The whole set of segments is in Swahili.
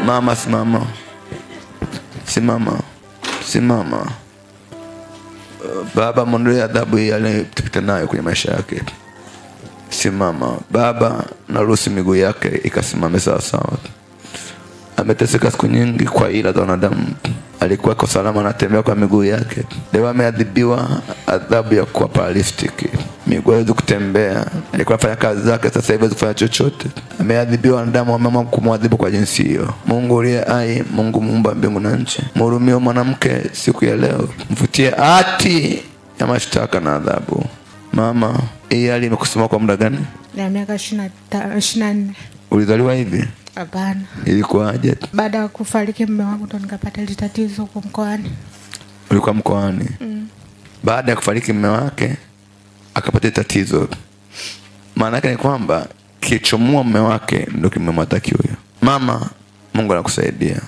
Mama simama. Simama. Simama. Baba, mwondoe adhabu hii aliyopita nayo kwenye maisha yake. Simama. Baba, naruhusu miguu yake ikasimame sawa sawa. Ameteseka siku nyingi kwa ila za wanadamu. Alikuwa kwa salama anatembea kwa miguu yake. Leo ameadhibiwa adhabu ya kuwa paralytic. Miguu haiwezi kutembea. Alikuwa anafanya kazi zake, sasa hivi hawezi kufanya chochote. Ameadhibiwa wanadamu, wameamua kumwadhibu kwa jinsi hiyo. Mungu uliye hai, Mungu muumba mbingu na nchi, mhurumie mwanamke siku ya leo. Mfutie hati ya mashtaka na adhabu. Mama, hii hali imekusumbua kwa muda gani? Na miaka 24. Ulizaliwa hivi? Hapana. Ilikuwaje? Baada ya kufariki mume wangu ndo nikapata ile tatizo huko mkoani. Ulikuwa mkoani? Baada ya kufariki mume wake akapata tatizo. Maana yake ni kwamba kichomua mume wake ndio kimemwataki huyo. Mama, Mungu anakusaidia.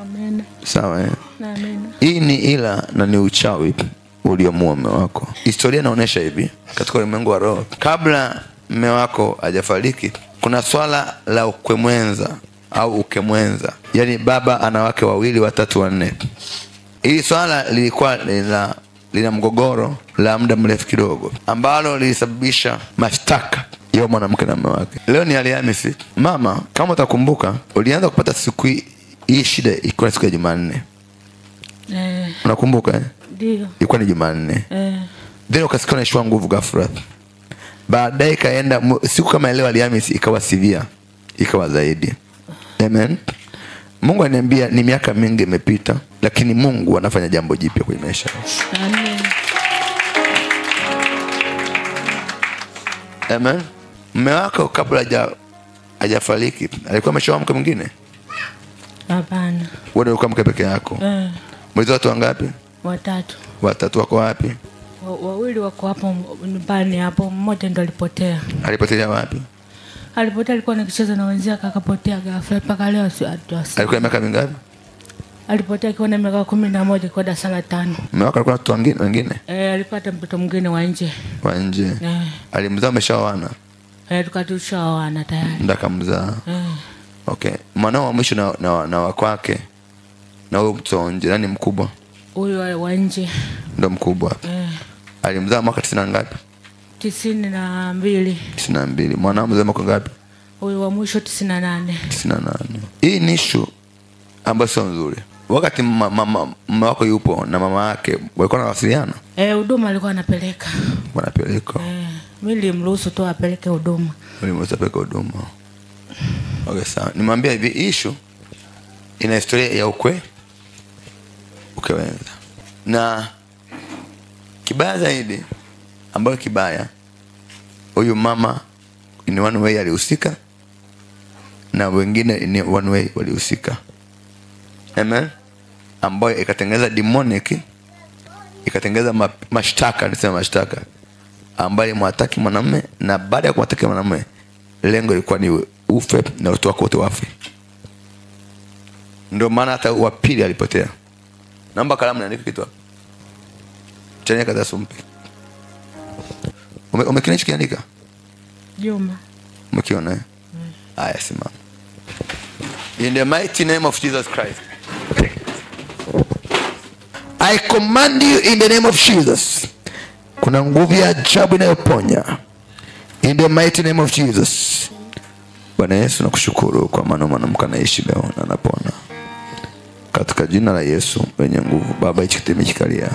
Amen. Sawa eh? Amen. Hii ni ila na ni uchawi uliomua mume wako. Historia inaonyesha hivi katika ulimwengu wa roho. Kabla mume wako hajafariki, kuna swala la ukemwenza au ukemwenza. Yaani baba ana wake wawili, watatu, wanne. Hili swala lilikuwa lina mgogoro la muda mrefu kidogo ambalo lilisababisha mashtaka ya mwanamke na mume wake. Leo ni Alhamisi. Mama, kama utakumbuka, ulianza kupata siku hii shida ilikuwa siku ya Jumanne. Unakumbuka eh? Ndio. Ilikuwa ni Jumanne. Ndio ukasikia unaishiwa nguvu ghafla. Baadaye ikaenda siku kama leo Alhamisi ikawa severe, ikawa zaidi. Amen. Mungu ananiambia ni miaka mingi imepita, lakini Mungu anafanya jambo jipya kwenye maisha. Amen. Amen. Mume wako kabla hajafariki alikuwa ameshaoa mke mwingine? Hapana. Wewe ulikuwa mke peke yako? Mwezi watu wangapi? Watatu. Watatu wako wapi? Wawili wako hapo nyumbani hapo, mmoja ndo alipotea. Alipotea wapi? Alipotea alikuwa anakicheza na wenzake akapotea ghafla mpaka leo asiwasi. Alikuwa miaka mingapi? Alipotea akiwa na miaka 11 kwa darasa la 5. Mume wako alikuwa na watoto wengine? Alipata mtoto mwingine wa nje. Wa nje. Alimzaa ameshaoana? Tukatushaoana tayari. Ndio akamzaa. Okay. Mwanao wa mwisho na wa kwake na huyo mtoto wa nje nani mkubwa? Huyo wa nje ndo mkubwa. Alimzaa mwaka 90 ngapi? 92. 92. Mwanao mzee mwaka ngapi? Huyo wa mwisho 98. 98. Hii ni issue ambayo sio nzuri. Wakati mama wako yupo na mama yake walikuwa wanawasiliana? Huduma alikuwa anapeleka. Wanapeleka. Mimi nilimruhusu tu apeleke huduma. Nilimruhusu apeleke huduma. Okay, sawa. Nimwambia hivi issue ina historia ya ukeweza. Na kibaya zaidi ambayo kibaya, huyu mama ni one way alihusika na wengine ni one way walihusika. Amen. Ambayo ikatengeneza demonic, ikatengeneza mashtaka, nisema mashtaka ambayo mwataki mwanamume, na baada ya kumwataki mwanamume lengo lilikuwa ni ufe na watu wako wote wafe. Ndio maana hata wa pili alipotea. Naomba kalamu niandike kitu hapo. Chanya kaza sumpi. Umekiona kiandika? Juma. Umekiona eh? Aya, simama. In the mighty name of Jesus Christ, I command you in the name of Jesus. Kuna nguvu ya ajabu inayoponya. In the mighty name of Jesus. Bwana Yesu, nakushukuru kwa maana mwanamke anaishi leo na anapona. Katika jina la Yesu mwenye nguvu, Baba, hichi kiti kimekalia.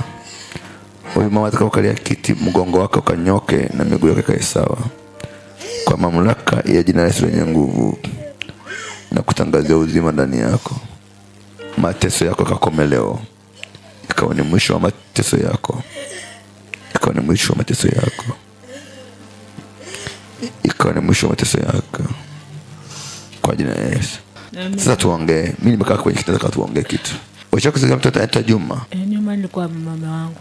Huyu mama atakayokalia kiti, mgongo wake ukanyoke na miguu yake kae sawa. Kwa mamlaka ya jina la Yesu mwenye nguvu, na kutangazia uzima ndani yako. Mateso yako yakakome leo. Ikawa ni mwisho wa mateso yako. Ikawa ni mwisho wa mateso yako. Ikawa ni mwisho wa mateso yako. Kwa jina la Yesu. Sasa tuongee. Mimi nimekaa kwenye kitanda kama tuongee kitu. Wacha kusikia mtoto anaitwa Juma. Juma alikuwa mume wangu.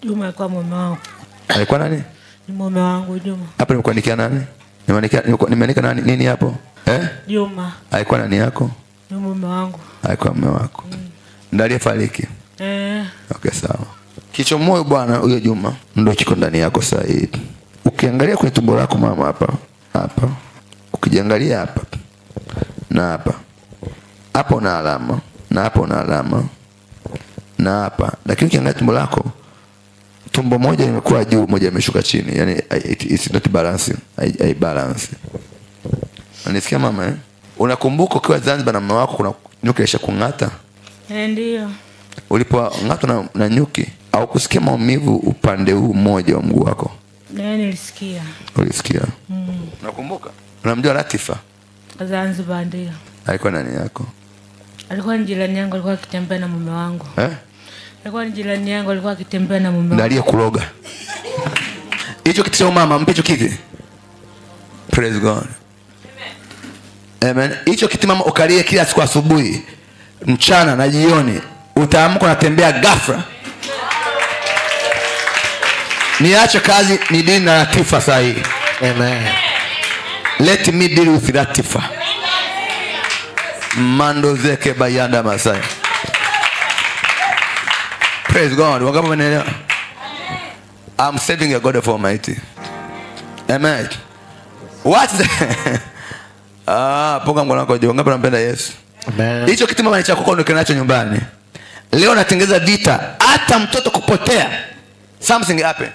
Juma alikuwa mume wangu. Alikuwa nani? Ni mume wangu Juma. Hapa nimekuandikia nani? Nimeandika nani nini hapo? Juma. Alikuwa nani yako? Ni mume wangu. Alikuwa mume wako. Ndiye aliyefariki. Okay, sawa. Kicho moyo Bwana, huyo Juma ndio kiko ndani yako sasa hivi. Ukiangalia kwenye tumbo lako mama hapa, ukijiangalia hapa na hapa, Hapo una alama, na hapo una alama, na hapa. Lakini ukiangalia tumbo lako, tumbo moja limekuwa juu, moja limeshuka chini. Yani it's not balancing. I balance. Unasikia mama Unakumbuka ukiwa Zanzibar na mume wako kuna nyuki ilishakung'ata? Ndio. Ulipong'atwa na nyuki au kusikia maumivu upande huu mmoja wa mguu wako? Nilisikia. Ulisikia? Unakumbuka? Unamjua Latifa? Zanzibar ndio. Alikuwa nani yako? Alikuwa ni jirani yangu, alikuwa akitembea na mume wangu. Alikuwa ni jirani yangu, alikuwa akitembea na mume wangu. Ndalie kuloga. Hicho kitu cha mama, mpe hicho kiti. Praise God. Amen. Hicho kitu mama ukalie kila siku asubuhi, mchana na jioni. Utaamka unatembea ghafla. Niache kazi ni dini na Latifa sasa hii. Amen. Let me deal with Latifa. Mando zeke bayanda Masai. Praise God. Wangapi wanaelewa? I'm serving a God of Almighty. Amen. What the poka mkono wako juu. Wangapi wanampenda Yesu? Amen. Hicho kitu mama ni chako kwa ndio kinacho nyumbani. Leo natengeza vita hata mtoto kupotea. Something happen.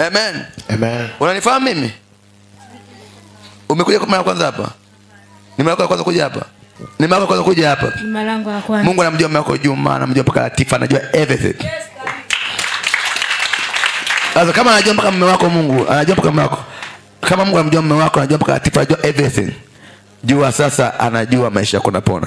Amen. Amen. Unanifahamu mimi? Umekuja kwa mara kwanza hapa? Ni mara kwanza kuja hapa? Ni mara kwanza kuja hapa? Ni mara yangu ya kwanza. Mungu anamjua mume wako Juma, anamjua mpaka Latifa, anajua everything. Sasa kama anajua mpaka mume wako Mungu, anajua mpaka mume wako. Kama Mungu anamjua mume wako, anajua mpaka Latifa, anajua everything. Jua sasa anajua maisha yako napona.